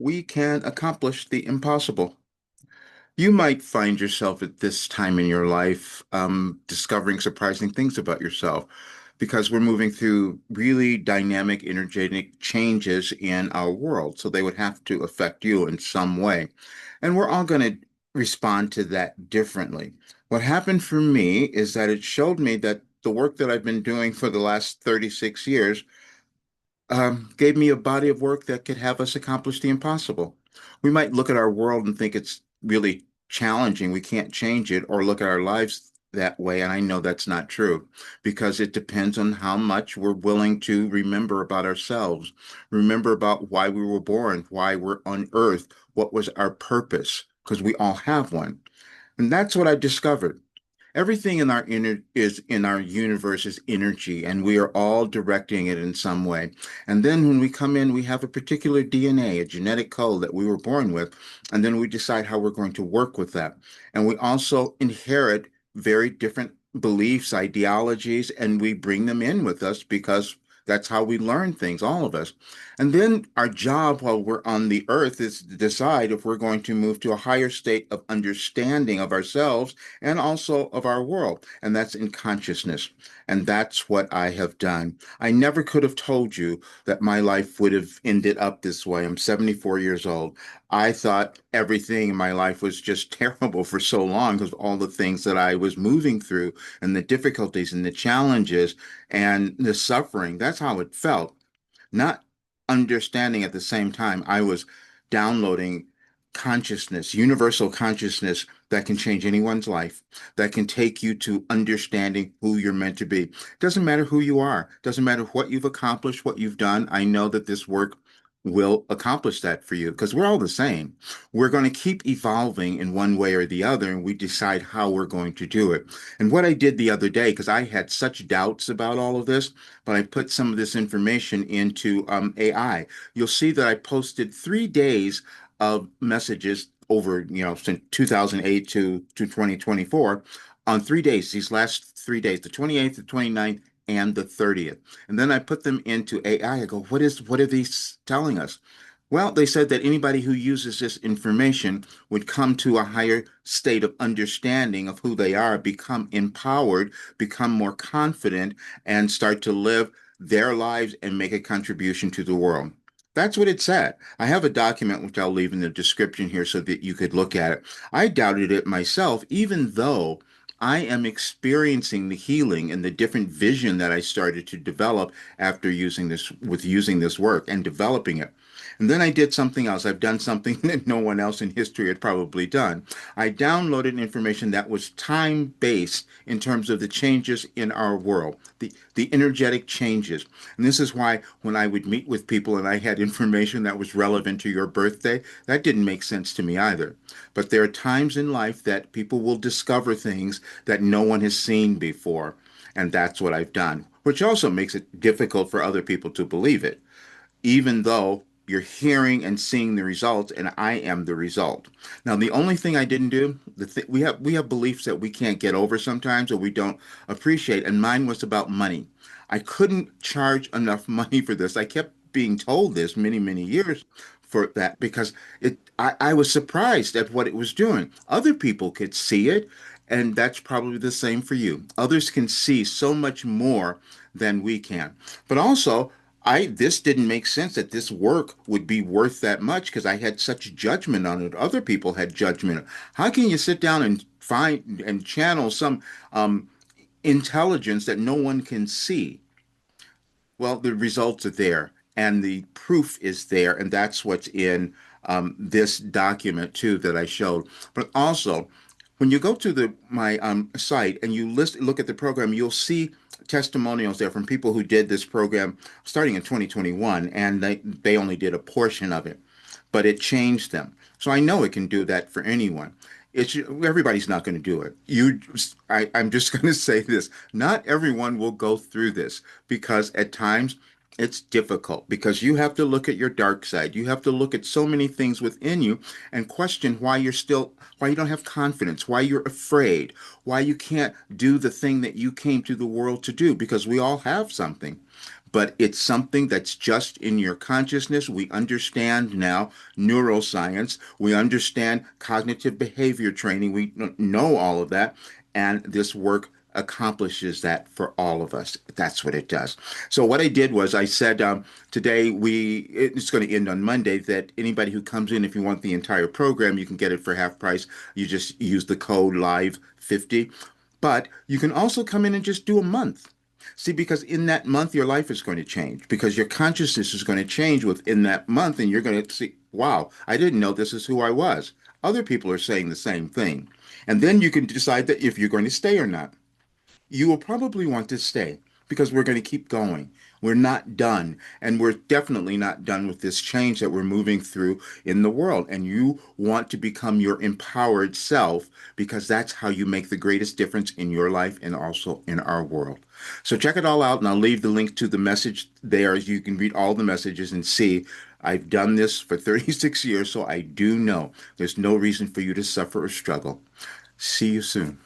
we can accomplish the impossible. You might find yourself at this time in your life discovering surprising things about yourself because we're moving through really dynamic, energetic changes in our world. So they would have to affect you in some way. And we're all going to respond to that differently. What happened for me is that it showed me that the work that I've been doing for the last 36 years gave me a body of work that could have us accomplish the impossible. We might look at our world and think it's really challenging, we can't change it, or look at our lives that way. And I know that's not true because it depends on how much we're willing to remember about ourselves, remember about why we were born, why we're on earth, what was our purpose, because we all have one. And that's what I discovered. Everything in our universe is energy, and we are all directing it in some way. And then when we come in, we have a particular DNA, a genetic code that we were born with, and then we decide how we're going to work with that. And we also inherit very different beliefs, ideologies, and we bring them in with us because that's how we learn things, all of us. And then our job while we're on the earth is to decide if we're going to move to a higher state of understanding of ourselves and also of our world, and that's in consciousness. And that's what I have done. I never could have told you that my life would have ended up this way. I'm 74 years old. I thought everything in my life was just terrible for so long because all the things that I was moving through and the difficulties and the challenges and the suffering. That's how it felt. Not understanding at the same time, I was downloading consciousness, universal consciousness that can change anyone's life, that can take you to understanding who you're meant to be. Doesn't matter who you are, doesn't matter what you've accomplished, what you've done. I know that this work will accomplish that for you because we're all the same. We're going to keep evolving in one way or the other, and we decide how we're going to do it. And what I did the other day, because I had such doubts about all of this, but I put some of this information into AI. You'll see that I posted 3 days of messages over, since 2008 to 2024 on 3 days, these last 3 days, the 28th, the 29th, and the 30th. And then I put them into AI. I go, what are these telling us? Well, they said that anybody who uses this information would come to a higher state of understanding of who they are, become empowered, become more confident, and start to live their lives and make a contribution to the world. That's what it said. I have a document which I'll leave in the description here so that you could look at it. I doubted it myself, even though I am experiencing the healing and the different vision that I started to develop after using this work and developing it. And then I did something else. I've done something that no one else in history had probably done. I downloaded information that was time based in terms of the changes in our world, the energetic changes. And this is why when I would meet with people and I had information that was relevant to your birthday, that didn't make sense to me either. But there are times in life that people will discover things that no one has seen before. And that's what I've done, which also makes it difficult for other people to believe it even though you're hearing and seeing the results, and I am the result. Now, the only thing I didn't do, we have beliefs that we can't get over sometimes or we don't appreciate, and mine was about money. I couldn't charge enough money for this. I kept being told this many years for that because I was surprised at what it was doing. Other people could see it, and that's probably the same for you. Others can see so much more than we can. But also, I this didn't make sense that this work would be worth that much because I had such judgment on it. Other people had judgment. How can you sit down and find and channel some intelligence that no one can see? Well, the results are there and the proof is there, and that's what's in this document too that I showed. But also, when you go to the my site and you look at the program, you'll see testimonials there from people who did this program starting in 2021, and they only did a portion of it, but it changed them. So I know it can do that for anyone. Everybody's not going to do it. I'm just going to say this: not everyone will go through this because at times it's difficult because you have to look at your dark side. You have to look at so many things within you and question why you don't have confidence, why you're afraid, why you can't do the thing that you came to the world to do because we all have something. but it's something that's just in your consciousness. We understand now neuroscience, we understand cognitive behavior training, we know all of that, and this work accomplishes that for all of us. That's what it does. So what I did was I said today it's going to end on Monday, that anybody who comes in, if you want the entire program, you can get it for half price. You just use the code live50. But you can also come in and just do a month. See, because in that month, your life is going to change, because your consciousness is going to change within that month, and you're going to see, wow, I didn't know this is who I was. Other people are saying the same thing. And then you can decide that if you're going to stay or not. You will probably want to stay, because we're going to keep going. We're not done. And we're definitely not done with this change that we're moving through in the world. And you want to become your empowered self, because that's how you make the greatest difference in your life and also in our world. So check it all out, and I'll leave the link to the message there. You can read all the messages and see. I've done this for 36 years, so I do know there's no reason for you to suffer or struggle. See you soon.